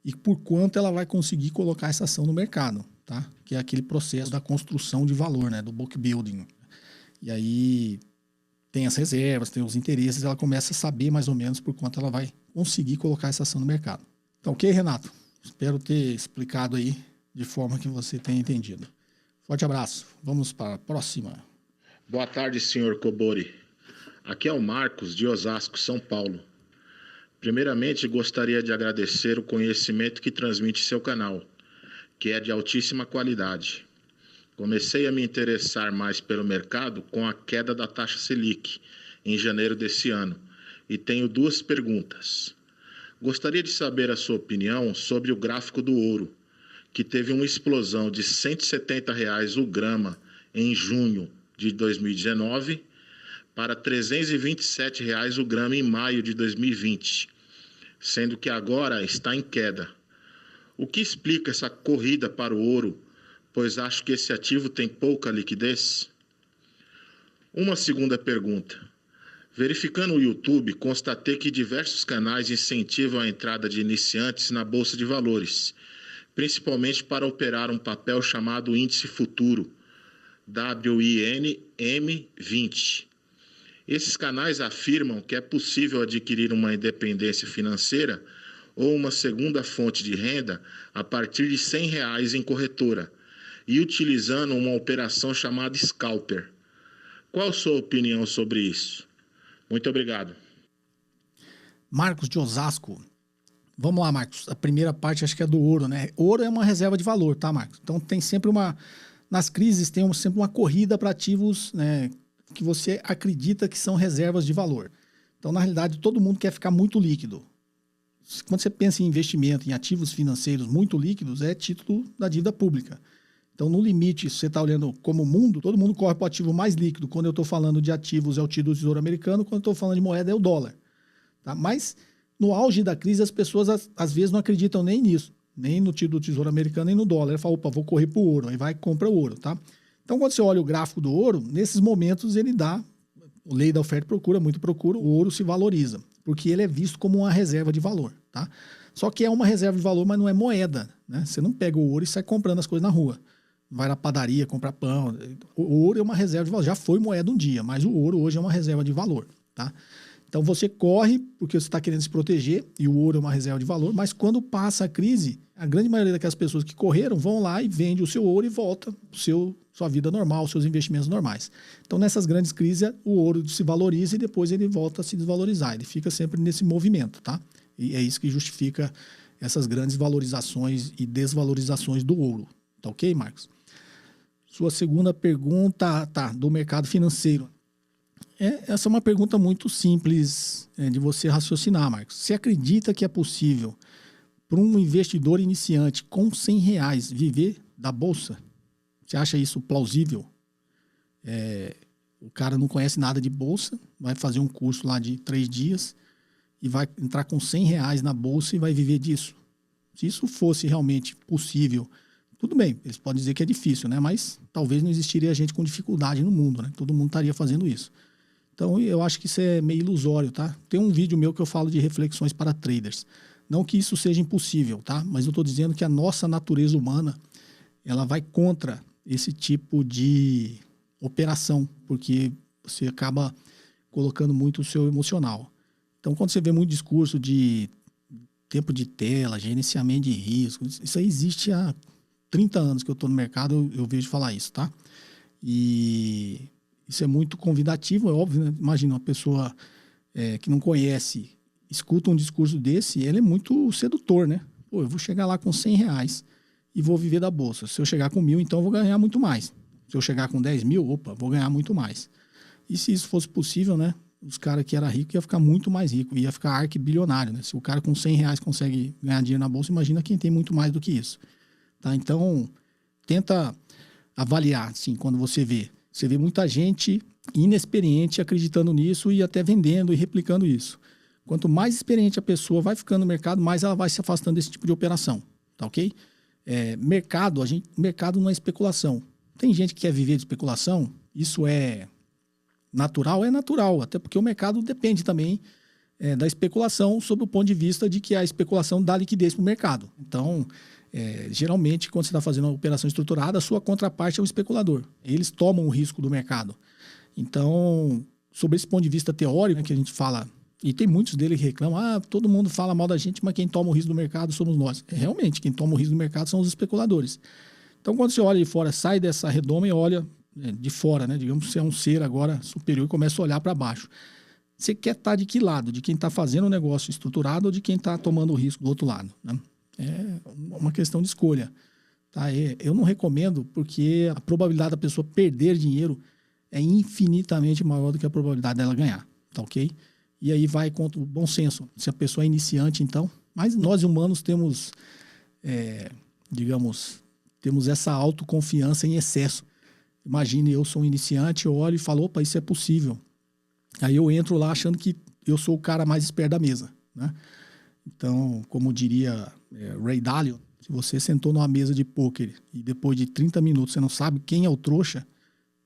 e por quanto ela vai conseguir colocar essa ação no mercado, tá? Que é aquele processo da construção de valor, né? Do book building. E aí tem as reservas, tem os interesses, ela começa a saber mais ou menos por quanto ela vai conseguir colocar essa ação no mercado. Então, ok, Renato? Espero ter explicado aí de forma que você tenha entendido. Forte abraço. Vamos para a próxima. Boa tarde, senhor Cobori. Aqui é o Marcos, de Osasco, São Paulo. Primeiramente, gostaria de agradecer o conhecimento que transmite seu canal, que é de altíssima qualidade. Comecei a me interessar mais pelo mercado com a queda da taxa Selic, em janeiro desse ano, e tenho 2 perguntas. Gostaria de saber a sua opinião sobre o gráfico do ouro, que teve uma explosão de R$ 170 o grama em junho de 2019 para R$ 327 o grama em maio de 2020, sendo que agora está em queda. O que explica essa corrida para o ouro, pois acho que esse ativo tem pouca liquidez? Uma segunda pergunta. Verificando o YouTube, constatei que diversos canais incentivam a entrada de iniciantes na Bolsa de Valores, principalmente para operar um papel chamado Índice Futuro, WINM20. Esses canais afirmam que é possível adquirir uma independência financeira ou uma segunda fonte de renda a partir de R$100 em corretora e utilizando uma operação chamada Scalper. Qual a sua opinião sobre isso? Muito obrigado. Marcos de Osasco. Vamos lá, Marcos. A primeira parte acho que é do ouro, né? Ouro é uma reserva de valor, tá, Marcos? Então tem sempre nas crises tem sempre uma corrida para ativos, né, que você acredita que são reservas de valor. Então, na realidade, todo mundo quer ficar muito líquido. Quando você pensa em investimento, em ativos financeiros muito líquidos, é título da dívida pública. Então, no limite, se você está olhando como mundo, todo mundo corre para o ativo mais líquido. Quando eu estou falando de ativos, é o título do Tesouro Americano. Quando eu estou falando de moeda, é o dólar. Tá? Mas, no auge da crise, as pessoas, às vezes, não acreditam nem nisso. Nem no título do Tesouro Americano, nem no dólar. Ele fala, opa, vou correr para o ouro. Aí vai e compra o ouro, tá? Então, quando você olha o gráfico do ouro, nesses momentos ele dá, a lei da oferta e procura, muito procura, o ouro se valoriza, porque ele é visto como uma reserva de valor, tá? Só que é uma reserva de valor, mas não é moeda, né? Você não pega o ouro e sai comprando as coisas na rua. Vai na padaria, comprar pão. O ouro é uma reserva de valor. Já foi moeda um dia, mas o ouro hoje é uma reserva de valor, tá? Então você corre porque você está querendo se proteger e o ouro é uma reserva de valor, mas quando passa a crise, a grande maioria daquelas pessoas que correram vão lá e vende o seu ouro e volta sua vida normal, seus investimentos normais. Então nessas grandes crises o ouro se valoriza e depois ele volta a se desvalorizar. Ele fica sempre nesse movimento, tá? E é isso que justifica essas grandes valorizações e desvalorizações do ouro. Tá ok, Marcos? Sua segunda pergunta, tá, do mercado financeiro. Essa é uma pergunta muito simples de você raciocinar, Marcos. Você acredita que é possível para um investidor iniciante com R$100 viver da bolsa? Você acha isso plausível? O cara não conhece nada de bolsa, vai fazer um curso lá de 3 dias e vai entrar com R$100 na bolsa e vai viver disso. Se isso fosse realmente possível, tudo bem, eles podem dizer que é difícil, né? Mas talvez não existiria gente com dificuldade no mundo, né? Todo mundo estaria fazendo isso. Então, eu acho que isso é meio ilusório, tá? Tem um vídeo meu que eu falo de reflexões para traders. Não que isso seja impossível, tá? Mas eu estou dizendo que a nossa natureza humana, ela vai contra esse tipo de operação, porque você acaba colocando muito o seu emocional. Então, quando você vê muito discurso de tempo de tela, gerenciamento de risco, isso aí existe há 30 anos que eu estou no mercado, eu vejo falar isso, tá? E isso é muito convidativo, é óbvio, né? Imagina uma pessoa que não conhece, escuta um discurso desse, ele é muito sedutor, né? Pô, eu vou chegar lá com R$100 e vou viver da bolsa. Se eu chegar com 1.000, então eu vou ganhar muito mais. Se eu chegar com 10.000, opa, vou ganhar muito mais. E se isso fosse possível, né? Os caras que eram ricos iam ficar muito mais rico, ia ficar arquibilionário, né? Se o cara com R$100 consegue ganhar dinheiro na bolsa, imagina quem tem muito mais do que isso. Tá? Então, tenta avaliar, assim, quando você vê muita gente inexperiente acreditando nisso e até vendendo e replicando isso. Quanto mais experiente a pessoa vai ficando no mercado, mais ela vai se afastando desse tipo de operação, tá ok? Mercado não é especulação. Tem gente que quer viver de especulação, isso é natural, até porque o mercado depende também da especulação sob o ponto de vista de que a especulação dá liquidez para o mercado. Então, geralmente, quando você está fazendo uma operação estruturada, a sua contraparte é o especulador. Eles tomam o risco do mercado. Então, sob esse ponto de vista teórico, né, que a gente fala, e tem muitos deles que reclamam, todo mundo fala mal da gente, mas quem toma o risco do mercado somos nós. Realmente, quem toma o risco do mercado são os especuladores. Então, quando você olha de fora, sai dessa redoma e olha de fora, né? Digamos que você é um ser agora superior e começa a olhar para baixo. Você quer estar de que lado? De quem está fazendo o negócio estruturado ou de quem está tomando o risco do outro lado, né? É uma questão de escolha. Tá? Eu não recomendo porque a probabilidade da pessoa perder dinheiro é infinitamente maior do que a probabilidade dela ganhar. Tá ok? E aí vai contra o bom senso. Se a pessoa é iniciante, então... Mas nós humanos temos, temos essa autoconfiança em excesso. Imagine, eu sou um iniciante, eu olho e falo, opa, isso é possível. Aí eu entro lá achando que eu sou o cara mais esperto da mesa, né? Então, como diria Ray Dalio, se você sentou numa mesa de pôquer e depois de 30 minutos você não sabe quem é o trouxa,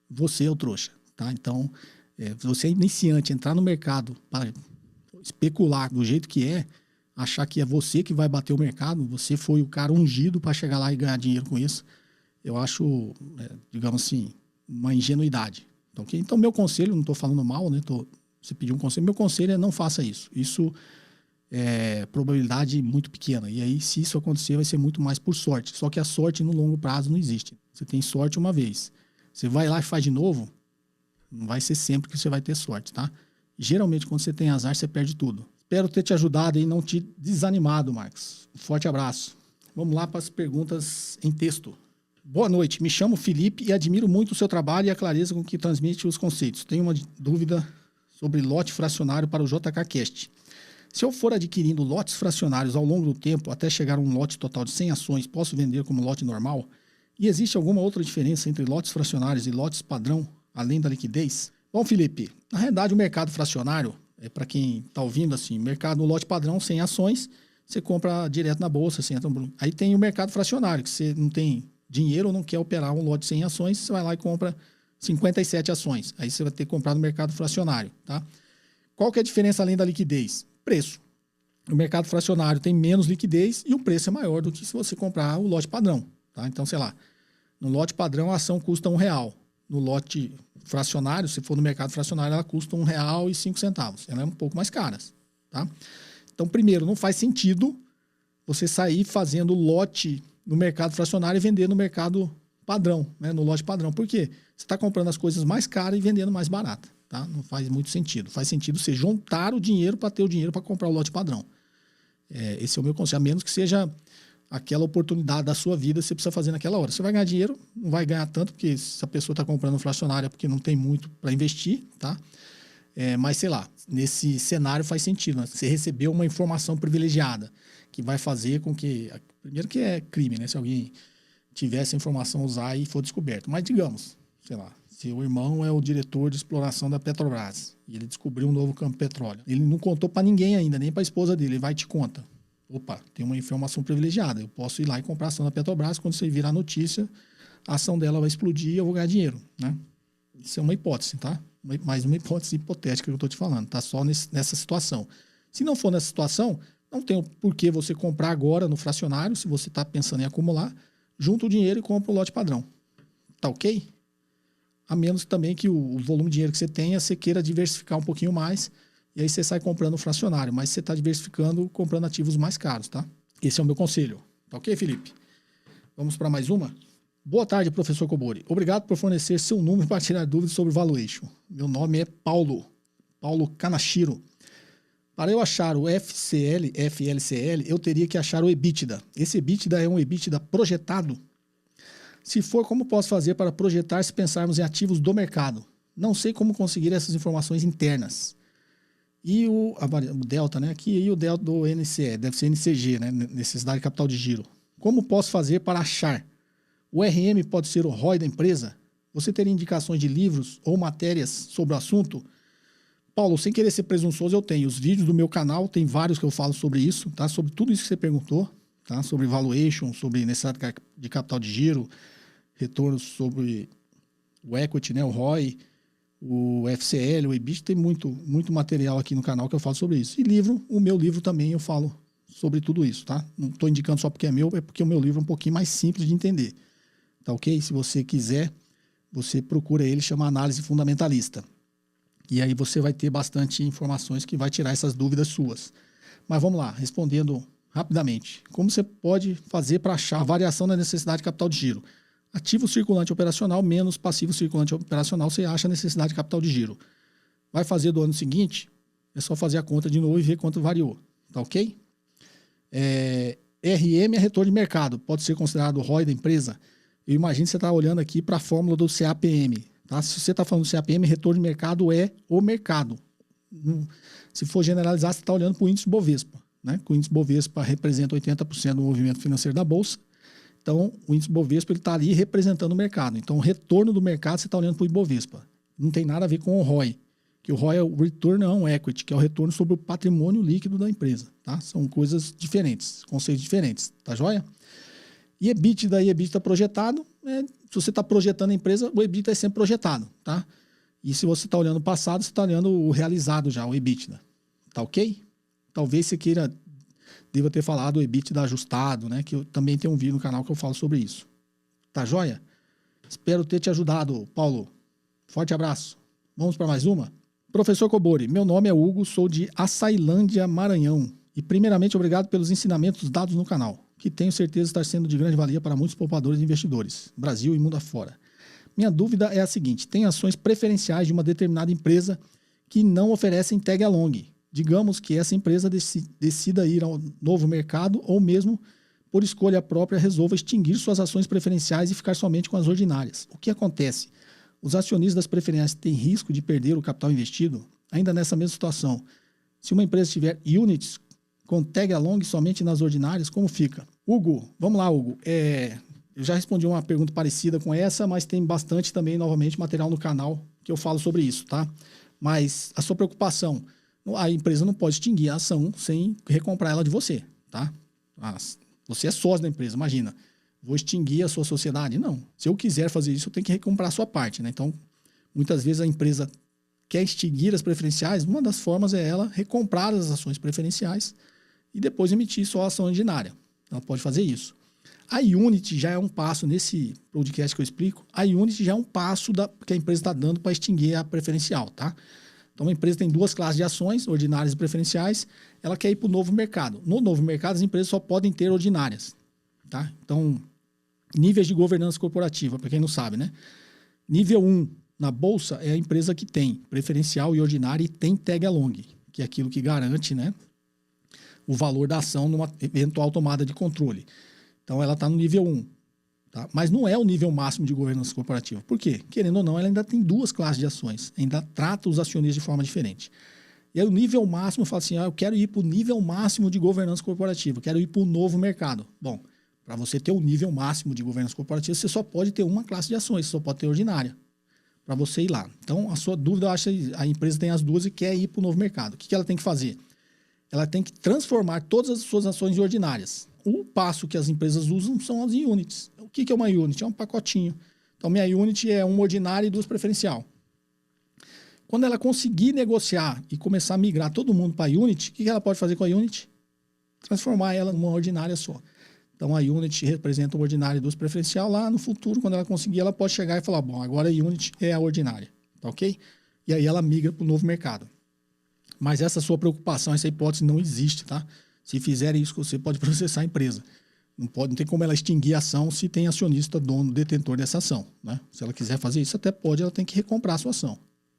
você é o trouxa, tá? Então, se você é iniciante, entrar no mercado para especular do jeito que achar que é você que vai bater o mercado, você foi o cara ungido para chegar lá e ganhar dinheiro com isso, eu acho, digamos assim, uma ingenuidade. Okay? Então, meu conselho, não estou falando mal, né? Você pediu um conselho, meu conselho é não faça isso. Isso probabilidade muito pequena. E aí, se isso acontecer, vai ser muito mais por sorte. Só que a sorte no longo prazo não existe. Você tem sorte uma vez. Você vai lá e faz de novo, não vai ser sempre que você vai ter sorte, tá? Geralmente, quando você tem azar, você perde tudo. Espero ter te ajudado e não te desanimado, Marcos. Um forte abraço. Vamos lá para as perguntas em texto. Boa noite, me chamo Felipe e admiro muito o seu trabalho e a clareza com que transmite os conceitos. Tenho uma dúvida sobre lote fracionário para o JKCast. Se eu for adquirindo lotes fracionários ao longo do tempo, até chegar a um lote total de 100 ações, posso vender como lote normal? E existe alguma outra diferença entre lotes fracionários e lotes padrão, além da liquidez? Bom, Felipe, na realidade o mercado fracionário, para quem está ouvindo assim, mercado lote padrão, 100 ações, você compra direto na bolsa. Você entra no... Aí tem o mercado fracionário, que você não tem dinheiro ou não quer operar um lote de 100 ações, você vai lá e compra 57 ações. Aí você vai ter que comprar no mercado fracionário, tá? Qual que é a diferença além da liquidez? Preço. O mercado fracionário tem menos liquidez e o preço é maior do que se você comprar o lote padrão, tá? Então, sei lá, no lote padrão a ação custa R$1. No lote fracionário, se for no mercado fracionário, ela custa R$1,05. Ela é um pouco mais cara, tá? Então, primeiro, não faz sentido você sair fazendo lote no mercado fracionário e vender no mercado padrão, né? No lote padrão. Por quê? Você está comprando as coisas mais caras e vendendo mais barata, tá? Não faz muito sentido. Faz sentido você juntar o dinheiro para ter o dinheiro para comprar o lote padrão. Esse é o meu conselho. A menos que seja aquela oportunidade da sua vida, você precisa fazer naquela hora. Você vai ganhar dinheiro, não vai ganhar tanto, porque se a pessoa está comprando fracionária é porque não tem muito para investir, tá? Mas, sei lá, nesse cenário faz sentido, né? Você recebeu uma informação privilegiada que vai fazer com que... Primeiro que é crime, né? Se alguém tiver essa informação, usar e for descoberto. Mas, digamos, sei lá, se o irmão é o diretor de exploração da Petrobras e ele descobriu um novo campo de petróleo, ele não contou para ninguém ainda, nem para a esposa dele, ele vai e te conta. Opa, tem uma informação privilegiada, eu posso ir lá e comprar a ação da Petrobras, quando você virar a notícia, a ação dela vai explodir e eu vou ganhar dinheiro, né? Isso é uma hipótese, tá? Mais uma hipótese hipotética que eu estou te falando, tá? Só nessa situação. Se não for nessa situação, não tem por que você comprar agora no fracionário, se você está pensando em acumular, junta o dinheiro e compra o lote padrão. Tá ok? A menos também que o volume de dinheiro que você tenha, você queira diversificar um pouquinho mais, e aí você sai comprando fracionário, mas você está diversificando comprando ativos mais caros, tá? Esse é o meu conselho. Tá ok, Felipe? Vamos para mais uma? Boa tarde, professor Cobori. Obrigado por fornecer seu número para tirar dúvidas sobre valuation. Meu nome é Paulo Kanashiro. Para eu achar o FLCL, eu teria que achar o EBITDA. Esse EBITDA é um EBITDA projetado? Se for, como posso fazer para projetar se pensarmos em ativos do mercado? Não sei como conseguir essas informações internas. E o delta, né? Aqui e o delta do NCE, deve ser NCG, né? Necessidade de capital de giro. Como posso fazer para achar? O RM pode ser o ROI da empresa? Você teria indicações de livros ou matérias sobre o assunto? Paulo, sem querer ser presunçoso, eu tenho os vídeos do meu canal, tem vários que eu falo sobre isso, tá? Sobre tudo isso que você perguntou, tá? Sobre valuation, sobre necessidade de capital de giro, retorno sobre o equity, né? O ROI, o FCL, o EBIT, tem muito material aqui no canal que eu falo sobre isso. E livro, o meu livro também eu falo sobre tudo isso, tá? Não estou indicando só porque é meu, é porque o meu livro é um pouquinho mais simples de entender, tá ok? Se você quiser, você procura ele, chama Análise Fundamentalista. E aí você vai ter bastante informações que vai tirar essas dúvidas suas. Mas vamos lá, respondendo rapidamente. Como você pode fazer para achar a variação da necessidade de capital de giro? Ativo circulante operacional menos passivo circulante operacional, você acha a necessidade de capital de giro. Vai fazer do ano seguinte, é só fazer a conta de novo e ver quanto variou. Tá ok? RM é retorno de mercado, pode ser considerado o ROI da empresa. Eu imagino que você está olhando aqui para a fórmula do CAPM. Tá? Se você está falando do CAPM, retorno de mercado é o mercado. Se for generalizar, você está olhando para o índice Bovespa, né? O índice Bovespa representa 80% do movimento financeiro da Bolsa. Então, o índice Bovespa está ali representando o mercado. Então, o retorno do mercado, você está olhando para o Ibovespa. Não tem nada a ver com o ROI, que o ROI é o Return on Equity, que é o retorno sobre o patrimônio líquido da empresa. Tá? São coisas diferentes, conceitos diferentes. Tá joia? E EBITDA projetado, se você está projetando a empresa, o EBITDA é sempre projetado. Tá? E se você está olhando o passado, você está olhando o realizado já, o EBITDA. Tá ok? Talvez você deva ter falado o EBITDA ajustado, né? Que eu também tenho um vídeo no canal que eu falo sobre isso. Tá joia? Espero ter te ajudado, Paulo. Forte abraço. Vamos para mais uma? Professor Cobori, meu nome é Hugo, sou de Açailândia, Maranhão. E primeiramente, obrigado pelos ensinamentos dados no canal, que tenho certeza estar sendo de grande valia para muitos poupadores e investidores, Brasil e mundo afora. Minha dúvida é a seguinte: tem ações preferenciais de uma determinada empresa que não oferecem tag along. Digamos que essa empresa decida ir ao novo mercado ou mesmo, por escolha própria, resolva extinguir suas ações preferenciais e ficar somente com as ordinárias. O que acontece? Os acionistas das preferências têm risco de perder o capital investido? Ainda nessa mesma situação, se uma empresa tiver units com tag along somente nas ordinárias, como fica? Hugo, vamos lá, Hugo. Eu já respondi uma pergunta parecida com essa, mas tem bastante também, novamente, material no canal que eu falo sobre isso, tá? Mas a sua preocupação, a empresa não pode extinguir a ação sem recomprar ela de você, tá? Você é sócio da empresa, imagina. Vou extinguir a sua sociedade? Não. Se eu quiser fazer isso, eu tenho que recomprar a sua parte, né? Então, muitas vezes a empresa quer extinguir as preferenciais, uma das formas é ela recomprar as ações preferenciais e depois emitir só a ação ordinária. Ela pode fazer isso. A Unity já é um passo, nesse podcast que eu explico, a Unity já é um passo que a empresa está dando para extinguir a preferencial, tá? Então, a empresa tem duas classes de ações, ordinárias e preferenciais, ela quer ir para o novo mercado. No novo mercado, as empresas só podem ter ordinárias, tá? Então, níveis de governança corporativa, para quem não sabe, né? Nível 1 na Bolsa é a empresa que tem preferencial e ordinária e tem tag along, que é aquilo que garante, né, o valor da ação numa eventual tomada de controle. Então, ela está no nível 1. Tá? Mas não é o nível máximo de governança corporativa. Por quê? Querendo ou não, ela ainda tem duas classes de ações. Ainda trata os acionistas de forma diferente. E aí o nível máximo fala assim, eu quero ir para o nível máximo de governança corporativa. Quero ir para o novo mercado. Bom, para você ter o nível máximo de governança corporativa, você só pode ter uma classe de ações. Você só pode ter ordinária. Para você ir lá. Então, a sua dúvida, eu acho que a empresa tem as duas e quer ir para o novo mercado. O que ela tem que fazer? Ela tem que transformar todas as suas ações em ordinárias. O passo que as empresas usam são as units. O que é uma unit? É um pacotinho. Então, minha unit é uma ordinária e duas preferencial. Quando ela conseguir negociar e começar a migrar todo mundo para a unit, o que ela pode fazer com a unit? Transformar ela numa ordinária só. Então, a unit representa uma ordinária e duas preferencial. Lá no futuro, quando ela conseguir, ela pode chegar e falar, bom, agora a unit é a ordinária. Tá ok? E aí ela migra para o novo mercado. Mas essa sua preocupação, essa hipótese não existe, tá? Se fizerem isso, você pode processar a empresa. Não tem como ela extinguir a ação se tem acionista, dono, detentor dessa ação, né? Se ela quiser fazer isso, até pode, ela tem que recomprar a sua ação.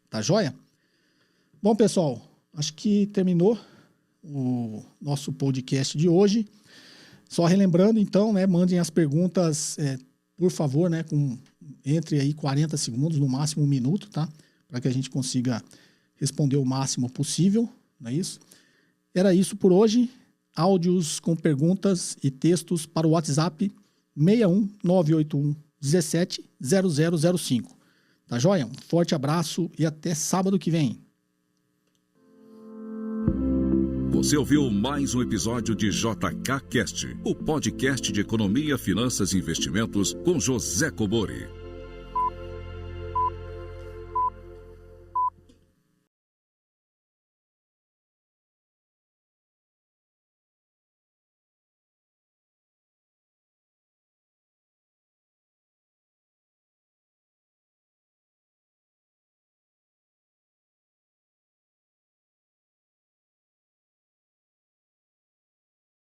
Tá joia? Bom, pessoal, acho que terminou o nosso podcast de hoje. Só relembrando, então, né? Mandem as perguntas, por favor, né? Entre aí 40 segundos, no máximo 1 minuto, tá? Para que a gente consiga responder o máximo possível, não é isso? Era isso por hoje. Áudios com perguntas e textos para o WhatsApp 61981 17 0005. Tá joia? Um forte abraço e até sábado que vem. Você ouviu mais um episódio de JK Cast, o podcast de economia, finanças e investimentos com José Cobori.